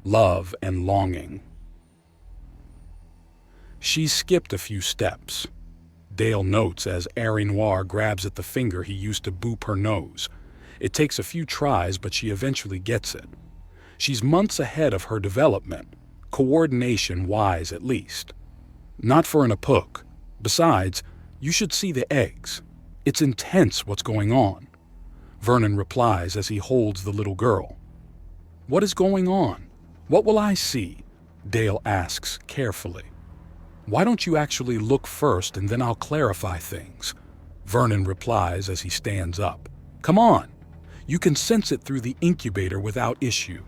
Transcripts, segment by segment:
love and longing. She skipped a few steps. Dale notes as Harry Noir grabs at the finger he used to boop her nose. It takes a few tries, but she eventually gets it. She's months ahead of her development, coordination-wise at least. Not for an apuk. Besides, you should see the eggs. It's intense what's going on. Vernon replies as he holds the little girl. What is going on? What will I see? Dale asks carefully. Why don't you actually look first and then I'll clarify things? Vernon replies as he stands up. Come on. You can sense it through the incubator without issue.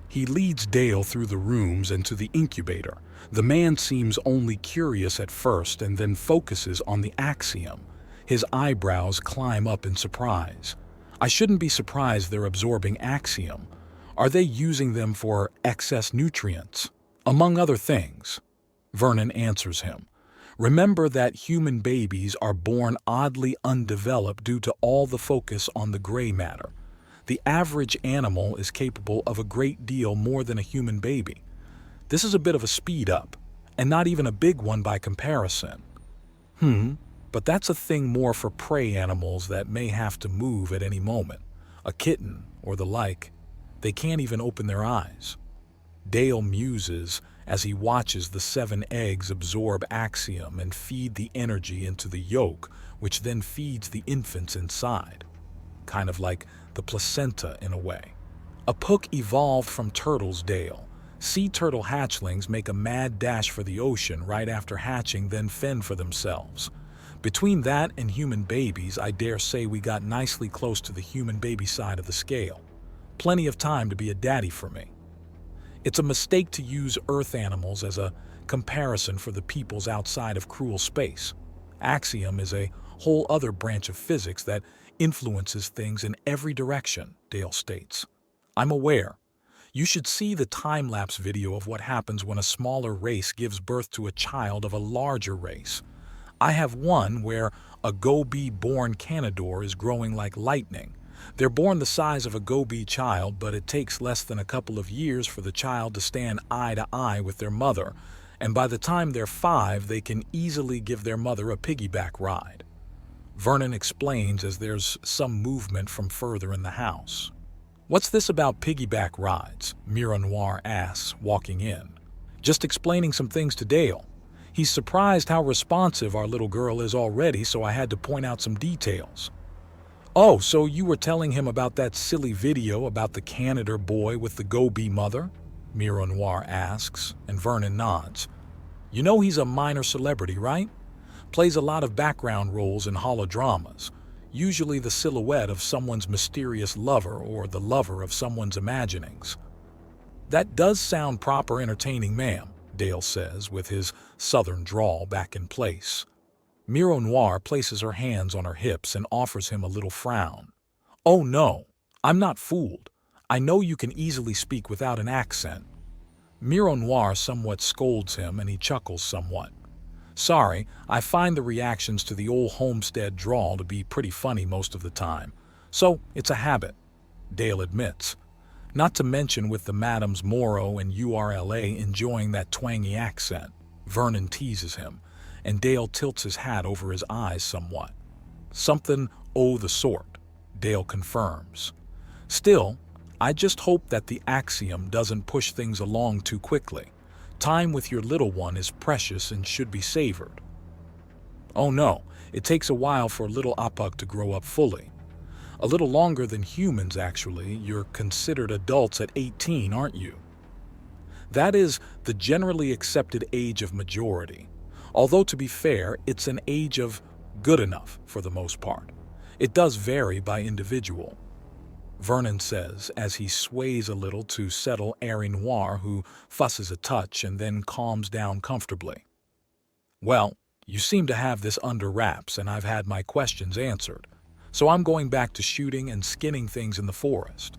He leads Dale through the rooms and to the incubator. The man seems only curious at first and then focuses on the axiom. His eyebrows climb up in surprise. I shouldn't be surprised they're absorbing axiom. Are they using them for excess nutrients? Among other things. Vernon answers him. Remember that human babies are born oddly undeveloped due to all the focus on the gray matter. The average animal is capable of a great deal more than a human baby. This is a bit of a speed up, and not even a big one by comparison. But that's a thing more for prey animals that may have to move at any moment. A kitten or the like. They can't even open their eyes. Dale muses as he watches the 7 eggs absorb axiom and feed the energy into the yolk, which then feeds the infants inside. Kind of like the placenta in a way. Apuk evolved from turtles, Dale. Sea turtle hatchlings make a mad dash for the ocean right after hatching, then fend for themselves. Between that and human babies, I dare say we got nicely close to the human baby side of the scale. Plenty of time to be a daddy for me. It's a mistake to use Earth animals as a comparison for the peoples outside of cruel space. Axiom is a whole other branch of physics that influences things in every direction, Dale states. I'm aware. You should see the time-lapse video of what happens when a smaller race gives birth to a child of a larger race. I have one where a Gobi-born Canador is growing like lightning. They're born the size of a Gobi child, but it takes less than a couple of years for the child to stand eye to eye with their mother, and by the time they're 5, they can easily give their mother a piggyback ride. Vernon explains as there's some movement from further in the house. What's this about piggyback rides? Mira Noir asks, walking in. Just explaining some things to Dale. He's surprised how responsive our little girl is already, so I had to point out some details. Oh, so you were telling him about that silly video about the Canador boy with the Gobi mother? Mira Noir asks, and Vernon nods. You know he's a minor celebrity, right? Plays a lot of background roles in holodramas, usually the silhouette of someone's mysterious lover or the lover of someone's imaginings. That does sound proper entertaining, ma'am, Dale says, with his southern drawl back in place. Mira Noir places her hands on her hips and offers him a little frown. Oh no, I'm not fooled. I know you can easily speak without an accent. Mira Noir somewhat scolds him and he chuckles somewhat. Sorry, I find the reactions to the old homestead drawl to be pretty funny most of the time. So it's a habit, Dale admits. Not to mention with the Madams Morrow and URLA enjoying that twangy accent. Vernon teases him, and Dale tilts his hat over his eyes somewhat. Something o' the sort, Dale confirms. Still, I just hope that the axiom doesn't push things along too quickly. Time with your little one is precious and should be savored. Oh no, it takes a while for little Apuk to grow up fully. A little longer than humans, actually. You're considered adults at 18, aren't you? That is the generally accepted age of majority. Although, to be fair, it's an age of good enough for the most part. It does vary by individual. Vernon says as he sways a little to settle Harry Noir, who fusses a touch and then calms down comfortably. Well, you seem to have this under wraps and I've had my questions answered. So I'm going back to shooting and skinning things in the forest.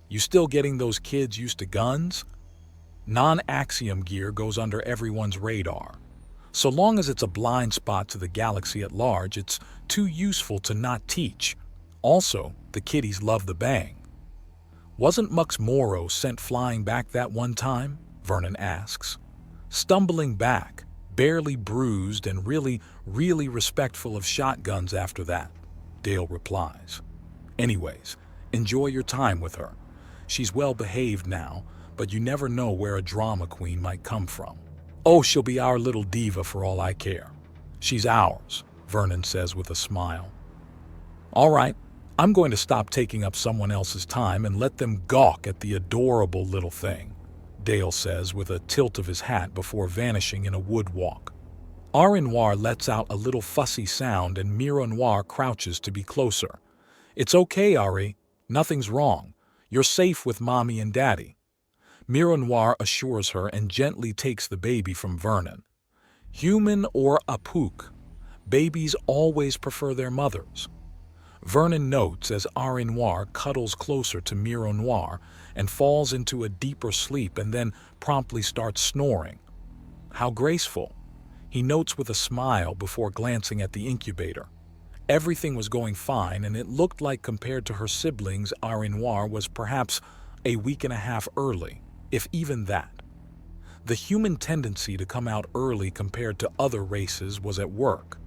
You still getting those kids used to guns? Non-axiom gear goes under everyone's radar. So long as it's a blind spot to the galaxy at large, it's too useful to not teach. Also, the kiddies love the bang. Wasn't Mux Moro sent flying back that one time? Vernon asks. Stumbling back, barely bruised and really respectful of shotguns after that, Dale replies. Anyways, enjoy your time with her. She's well behaved now, but you never know where a drama queen might come from. Oh, she'll be our little diva for all I care. She's ours, Vernon says with a smile. All right, I'm going to stop taking up someone else's time and let them gawk at the adorable little thing, Dale says with a tilt of his hat before vanishing in a wood walk. Noir lets out a little fussy sound and Noir crouches to be closer. It's okay, Ari. Nothing's wrong. You're safe with Mommy and Daddy. Noir assures her and gently takes the baby from Vernon. Human or Apuk, babies always prefer their mothers. Vernon notes as Noir cuddles closer to Noir and falls into a deeper sleep and then promptly starts snoring. How graceful, he notes with a smile before glancing at the incubator. Everything was going fine, and it looked like compared to her siblings, Noir was perhaps a week and a half early, if even that. The human tendency to come out early compared to other races was at work.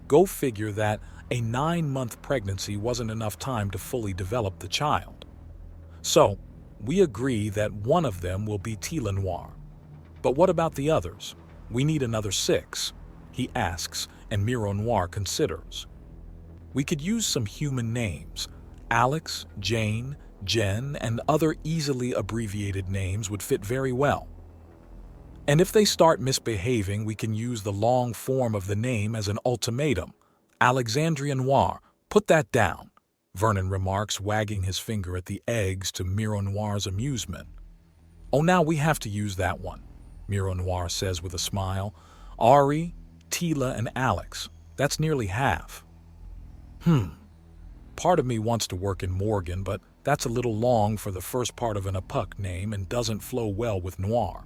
Go figure that a 9-month pregnancy wasn't enough time to fully develop the child. So, we agree that one of them will be Noir. But what about the others? We need another 6, he asks, and Noir considers. We could use some human names. Alex, Jane, Jen, and other easily abbreviated names would fit very well. And if they start misbehaving, we can use the long form of the name as an ultimatum. Alexandria Noir, put that down, Vernon remarks, wagging his finger at the eggs to Noir's amusement. Oh, now we have to use that one, Noir says with a smile. Ari, Tila, and Alex, that's nearly half. Part of me wants to work in Morgan, but that's a little long for the first part of an Apuk name and doesn't flow well with Noir.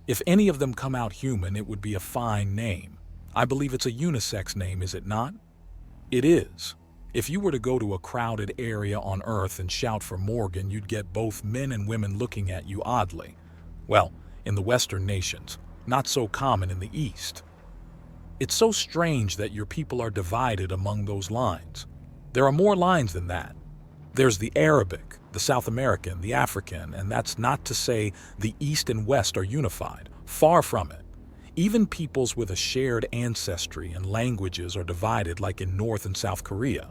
If any of them come out human, it would be a fine name. I believe it's a unisex name, is it not? It is. If you were to go to a crowded area on Earth and shout for Morgan, you'd get both men and women looking at you oddly. Well, in the Western nations, not so common in the East. It's so strange that your people are divided among those lines. There are more lines than that. There's the Arabic, the South American, the African, and that's not to say the East and West are unified. Far from it. Even peoples with a shared ancestry and languages are divided like in North and South Korea.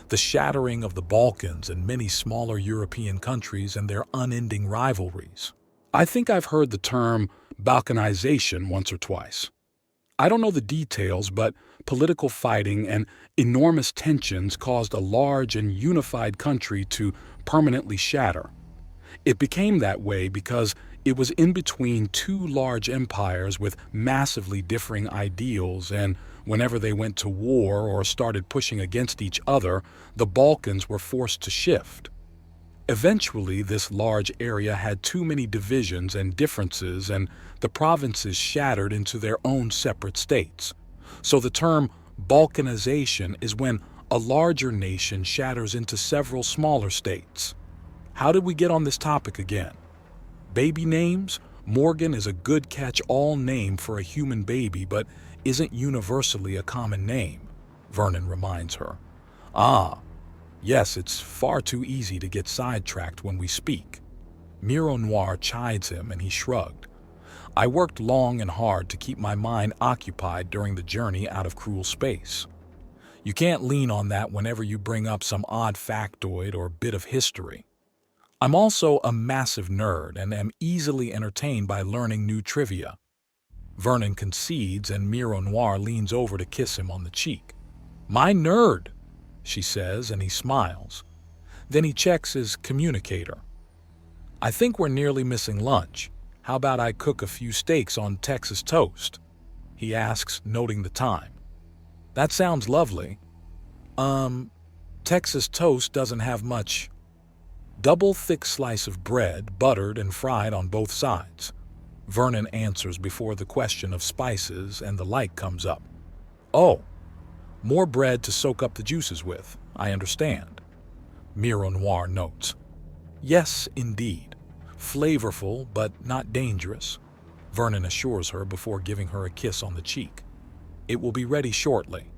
The shattering of the Balkans and many smaller European countries and their unending rivalries. I think I've heard the term Balkanization once or twice. I don't know the details, but political fighting and enormous tensions caused a large and unified country to permanently shatter. It became that way because it was in between two large empires with massively differing ideals, and whenever they went to war or started pushing against each other, the Balkans were forced to shift. Eventually, this large area had too many divisions and differences, and the provinces shattered into their own separate states. So the term Balkanization is when a larger nation shatters into several smaller states. How did we get on this topic again? Baby names? Morgan is a good catch-all name for a human baby, but isn't universally a common name, Vernon reminds her. Yes, it's far too easy to get sidetracked when we speak. Noir chides him and he shrugged. I worked long and hard to keep my mind occupied during the journey out of cruel space. You can't lean on that whenever you bring up some odd factoid or bit of history. I'm also a massive nerd and am easily entertained by learning new trivia. Vernon concedes and Noir leans over to kiss him on the cheek. My nerd, she says, and he smiles. Then he checks his communicator. I think we're nearly missing lunch. How about I cook a few steaks on Texas toast? He asks, noting the time. That sounds lovely. Texas toast doesn't have much. Double thick slice of bread, buttered and fried on both sides. Vernon answers before the question of spices and the like comes up. Oh, more bread to soak up the juices with, I understand. Noir notes. Yes, indeed. Flavorful, but not dangerous, Vernon assures her before giving her a kiss on the cheek. It will be ready shortly.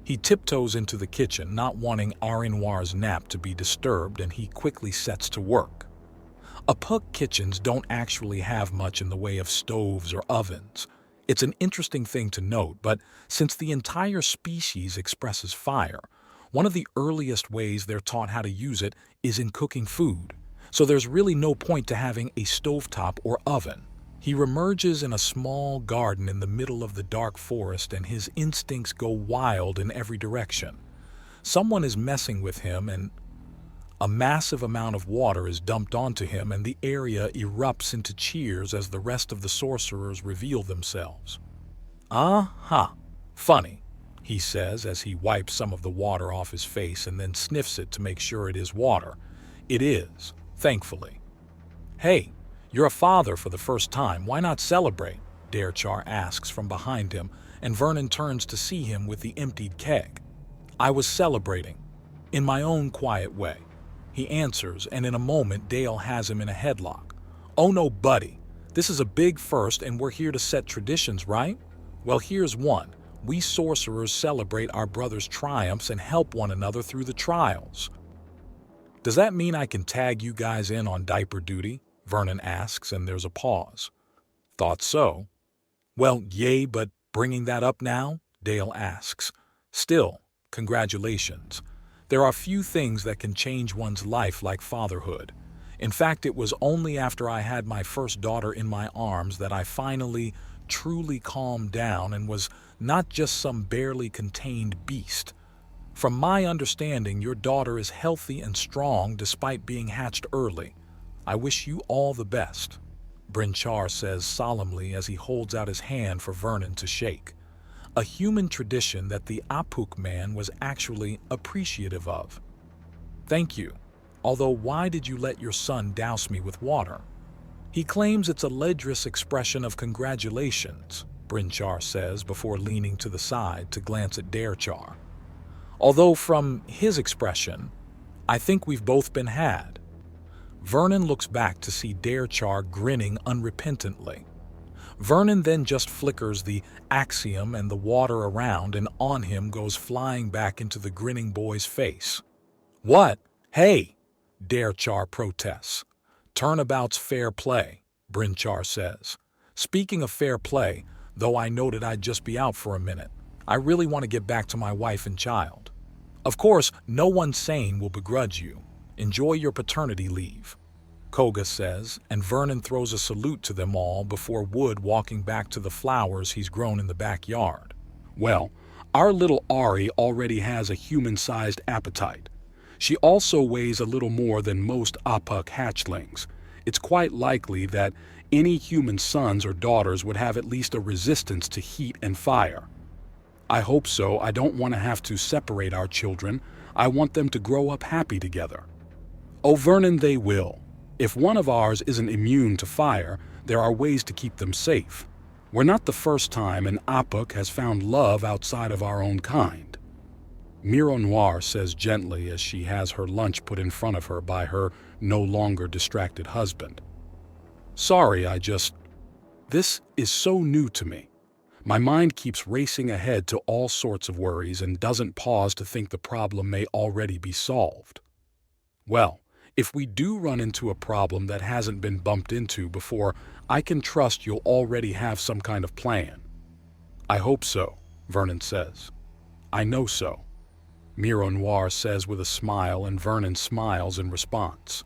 He tiptoes into the kitchen, not wanting Arinoir's nap to be disturbed, and he quickly sets to work. Apuk kitchens don't actually have much in the way of stoves or ovens. It's an interesting thing to note, but since the entire species expresses fire, one of the earliest ways they're taught how to use it is in cooking food. So there's really no point to having a stovetop or oven. He remerges in a small garden in the middle of the dark forest, and his instincts go wild in every direction. Someone is messing with him, and a massive amount of water is dumped onto him, and the area erupts into cheers as the rest of the sorcerers reveal themselves. "Ah-ha, funny," he says as he wipes some of the water off his face and then sniffs it to make sure it is water. It is, thankfully. "Hey, you're a father for the first time. Why not celebrate?" Derchar asks from behind him, and Vernon turns to see him with the emptied keg. "I was celebrating, in my own quiet way," he answers, and in a moment Dale has him in a headlock. "Oh no, buddy. This is a big first, and we're here to set traditions, right? Well, here's one. We sorcerers celebrate our brother's triumphs and help one another through the trials." "Does that mean I can tag you guys in on diaper duty?" Vernon asks, and there's a pause. "Thought so." "Well, yay, but bringing that up now?" Dale asks. "Still, congratulations. There are few things that can change one's life like fatherhood. In fact, it was only after I had my first daughter in my arms that I finally, truly calmed down and was not just some barely contained beast. From my understanding, your daughter is healthy and strong despite being hatched early. I wish you all the best," Brinchar says solemnly as he holds out his hand for Vernon to shake. A human tradition that the Apuk man was actually appreciative of. "Thank you. Although why did you let your son douse me with water?" "He claims it's a ledrous expression of congratulations," Brinchar says before leaning to the side to glance at Derchar. "Although from his expression, I think we've both been had." Vernon looks back to see Derchar grinning unrepentantly. Vernon then just flickers the axiom and the water around, and on him goes flying back into the grinning boy's face. "What? Hey!" Derchar protests. "Turnabout's fair play," Brinchar says. "Speaking of fair play, though I noted I'd just be out for a minute, I really want to get back to my wife and child. Of course, no one sane will begrudge you. Enjoy your paternity leave," Koga says, and Vernon throws a salute to them all before Wood walking back to the flowers he's grown in the backyard. Well, our little Ari already has a human-sized appetite. She also weighs a little more than most Apuk hatchlings. It's quite likely that any human sons or daughters would have at least a resistance to heat and fire. I hope so. I don't want to have to separate our children. I want them to grow up happy together. Oh, Vernon, they will. If one of ours isn't immune to fire, there are ways to keep them safe. We're not the first time an Apuk has found love outside of our own kind. Miro Noir says gently as she has her lunch put in front of her by her no longer distracted husband. "Sorry, this is so new to me. My mind keeps racing ahead to all sorts of worries and doesn't pause to think the problem may already be solved. Well, if we do run into a problem that hasn't been bumped into before, I can trust you'll already have some kind of plan." "I hope so," Vernon says. "I know so," Miro Noir says with a smile, and Vernon smiles in response.